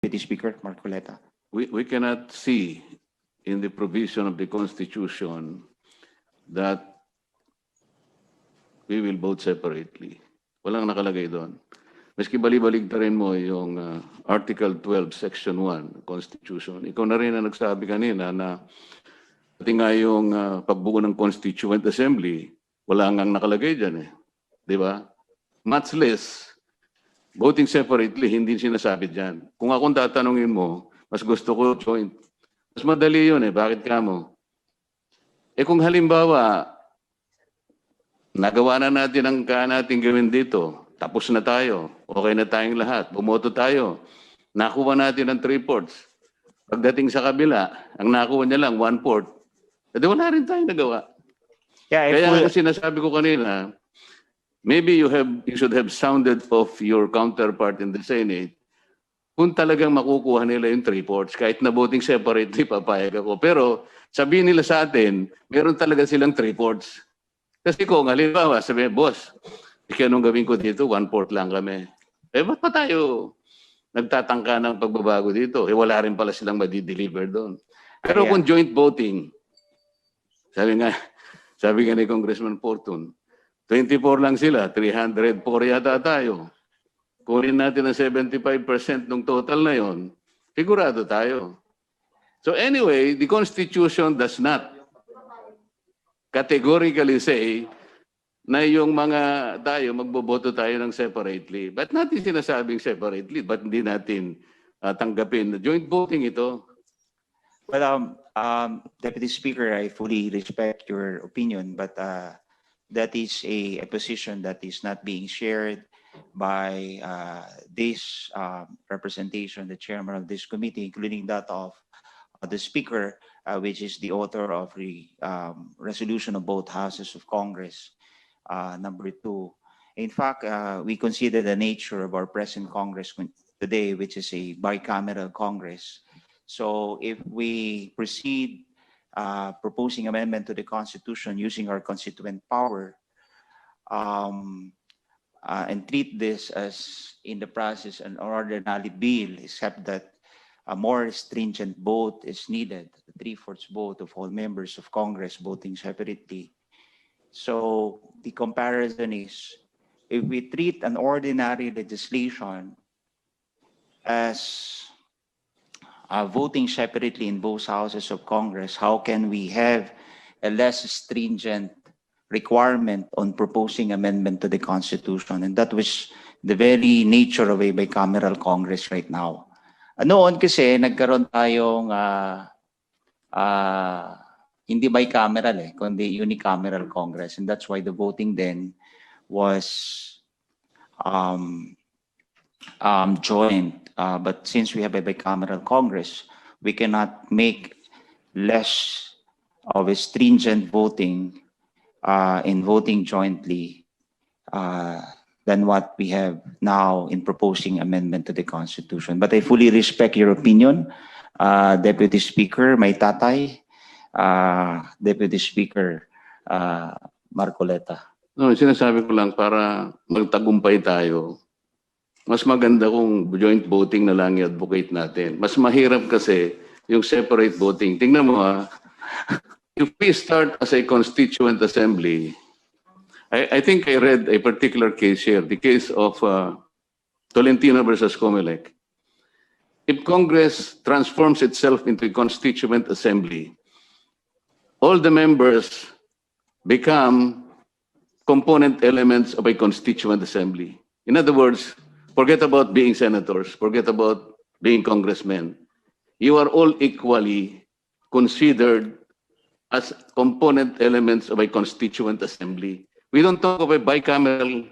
Deputy Speaker Marcoleta. We cannot see in the provision of the Constitution that we will vote separately. Walang nakalagay doon. Maski bali-baligtarin mo yung Article 12, Section 1, Constitution. Ikaw na rin ang nagsabi kanina na pati nga yung pagbuo ng Constituent Assembly, wala ngang nakalagay dyan eh. Di ba? Much less, voting separately, hindi sinasabi dyan. Kung akong tatanungin mo, mas gusto ko joint. Mas madali yun eh. Bakit ka mo? Eh kung halimbawa, nagawa na natin ang natin gawin dito, tapos na tayo, okay na tayong lahat, bumoto tayo, nakuha natin ang 3/4. Pagdating sa kabila, ang nakuha niya lang 1/4. Eh di wala rin tayong nagawa. Yeah, Kaya ang sinasabi ko kanina, maybe you should have sounded off your counterpart in the Senate kung talagang makukuha nila yung 3/4. Kahit na voting separately, papayag ako. Pero sabihin nila sa atin, meron talaga silang 3/4. Kasi kung halimbawa, sabi, boss, anong gawin ko dito? 1/4 lang kami. Eh, ba't pa tayo nagtatangka ng pagbabago dito? Eh, wala rin pala silang madi-deliver doon. Pero kung joint voting, sabi nga ni Congressman Fortune, 24 lang sila, 304 yata tayo. Kunin natin ang 75% ng total na yon, sigurado tayo. So anyway, the Constitution does not categorically say na yung mga tayo, magboboto tayo ng separately. Ba't natin sinasabing separately? Ba't hindi natin tanggapin na joint voting ito? Well, Deputy Speaker, I fully respect your opinion, but that is a position that is not being shared by this representation, the chairman of this committee, including that of the Speaker, which is the author of the resolution of both houses of Congress, number 2. In fact, we consider the nature of our present Congress today, which is a bicameral Congress. So if we proceed proposing amendment to the Constitution using our constituent power, and treat this as in the process an ordinary bill, except that a more stringent vote is needed, the 3/4 vote of all members of Congress voting separately. So the comparison is, if we treat an ordinary legislation as voting separately in both houses of Congress, how can we have a less stringent requirement on proposing amendment to the Constitution? And that was the very nature of a bicameral Congress right now. Noon kasi nagkaroon tayong hindi bicameral kundi unicameral Congress, and that's why the voting then was joint. But since we have a bicameral Congress, we cannot make less of a stringent voting in voting jointly than what we have now in proposing amendment to the Constitution. But I fully respect your opinion, Deputy Speaker, may tatay, Deputy Speaker Marcoleta. No, sinasabi ko lang para magtagumpay tayo. Mas maganda kung joint voting na lang i-advocate natin. Mas mahirap kasi yung separate voting. Tingnan mo if we start as a constituent assembly, I think I read a particular case here, the case of Tolentino versus Comelec. If Congress transforms itself into a constituent assembly, all the members become component elements of a constituent assembly. In other words, forget about being senators, forget about being congressmen. You are all equally considered as component elements of a constituent assembly. We don't talk of a bicameral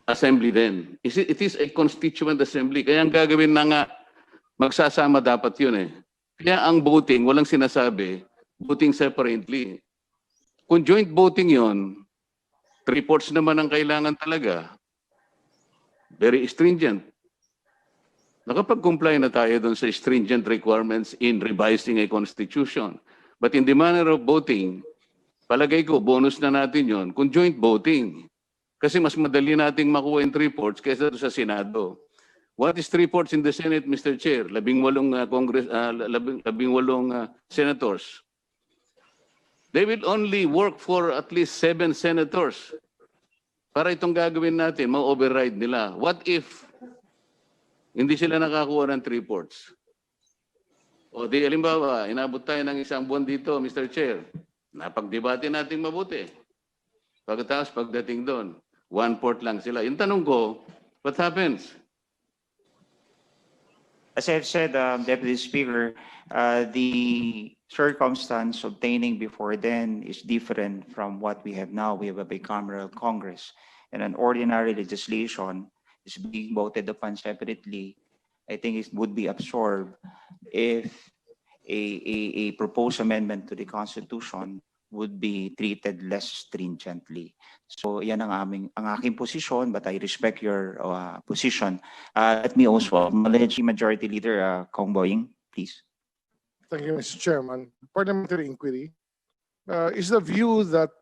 assembly then. It is a constituent assembly. Kaya ang gagawin na nga, magsasama dapat yun eh. Kaya ang voting, walang sinasabi, voting separately. Kung joint voting yun, 3/4 naman ang kailangan talaga. Very stringent. Nakapag-comply na tayo dun sa stringent requirements in revising a constitution. But in the manner of voting, palagay ko, bonus na natin yon kung joint voting. Kasi mas madali nating makuha yung 3 reports kaysa doon sa Senado. What is 3 reports in the Senate, Mr. Chair? 18 senators. They will only work for at least 7 senators. Para itong gagawin natin, ma-override nila. What if hindi sila nakakuha ng 3 reports? O di, halimbawa, inabot tayo ng 1 buwan dito, Mr. Chair. Napagdebate natin mabuti. Pagkatapos, pagdating doon, 1/4 lang sila. Yung tanong ko, what happens? As I've said, Deputy Speaker, the circumstance obtaining before then is different from what we have now. We have a bicameral Congress, and an ordinary legislation is being voted upon separately. I think it would be absorbed if a proposed amendment to the Constitution would be treated less stringently. So yan ang aking posisyon, but I respect your position. Let me also acknowledge the Majority Leader, Kong Boying, please. Thank you, Mr. Chairman. Parliamentary inquiry. Is the view that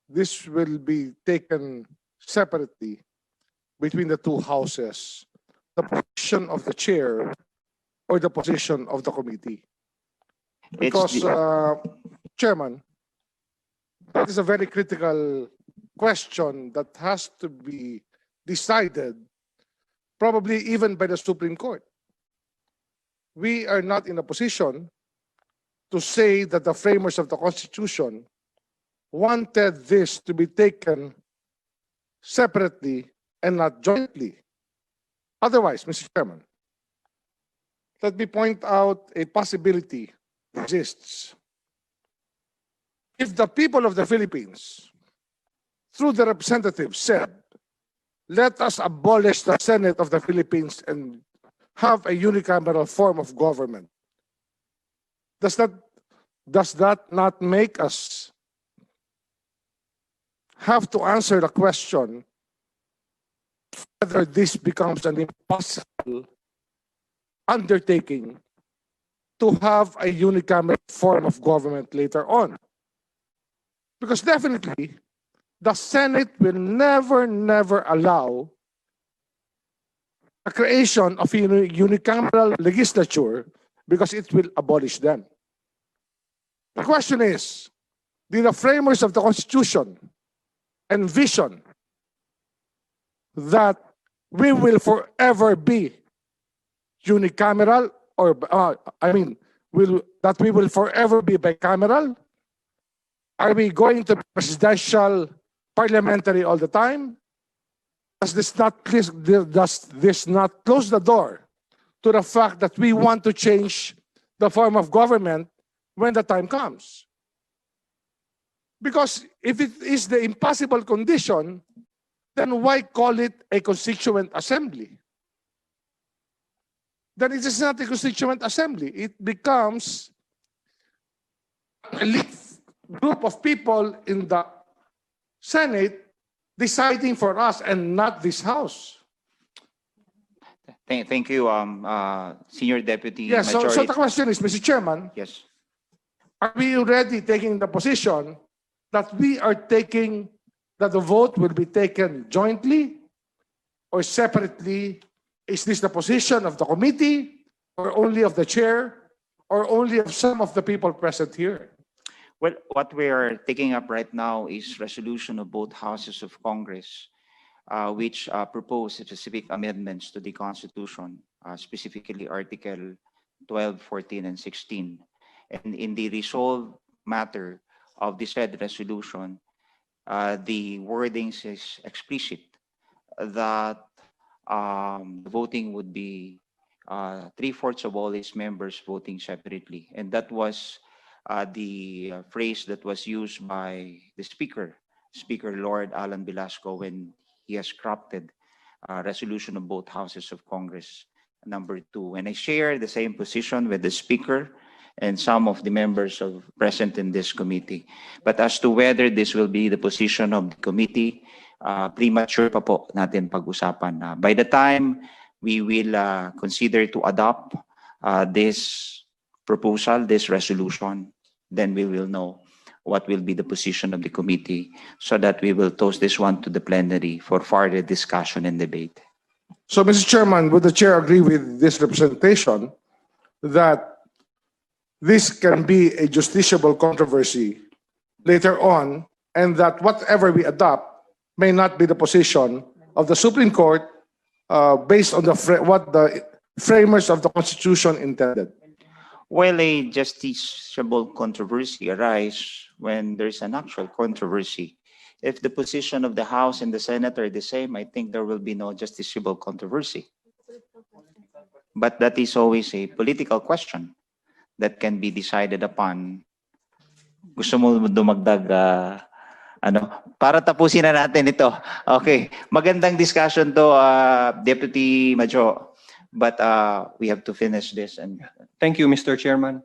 this will be taken separately between the two houses, the position of the chair or the position of the committee? Because, Chairman, that is a very critical question that has to be decided, probably even by the Supreme Court. We are not in a position to say that the framers of the Constitution wanted this to be taken separately and not jointly. Otherwise, Mr. Chairman, let me point out a possibility that exists. If the people of the Philippines, through the representatives, said, let us abolish the Senate of the Philippines and have a unicameral form of government, does that not make us have to answer the question whether this becomes an impossible undertaking to have a unicameral form of government later on? Because definitely, the Senate will never allow a creation of a unicameral legislature because it will abolish them. The question is, did the framers of the Constitution envision that we will forever be unicameral, or that we will forever be bicameral? Are we going to be presidential parliamentary all the time? Does this not close the door to the fact that we want to change the form of government when the time comes? Because if it is the impossible condition, then why call it a constituent assembly? Then it is not a constituent assembly. It becomes a group of people in the Senate deciding for us and not this House. Thank you, Senior Deputy Yes, so Majority. the question is, Mr. Chairman, Yes. are we already taking the position that that the vote will be taken jointly or separately? Is this the position of the committee or only of the chair or only of some of the people present here? Well, what we are taking up right now is resolution of both houses of Congress, which propose specific amendments to the Constitution, specifically Article 12, 14, and 16. And in the resolved matter of the said resolution, the wordings is explicit that the voting would be 3/4 of all its members voting separately. And that was the phrase that was used by the Speaker Lord Alan Velasco, when he has crafted resolution of both houses of Congress number 2. And I share the same position with the Speaker and some of the members present in this committee. But as to whether this will be the position of the committee, premature pa po natin pag-usapan. By the time we will consider to adopt this proposal, this resolution, then we will know what will be the position of the committee so that we will toss this one to the plenary for further discussion and debate. So, Mr. Chairman, would the chair agree with this representation that this can be a justiciable controversy later on, and that whatever we adopt may not be the position of the Supreme Court based on what the framers of the Constitution intended? While a justiciable controversy arises when there's an actual controversy, if the position of the House and the Senate are the same, I think there will be no justiciable controversy. But that is always a political question that can be decided upon. Gusto mo dumagdag, para tapusin na natin ito. Okay, magandang discussion to, Deputy Majo. But we have to finish this. And Thank you, Mr. Chairman.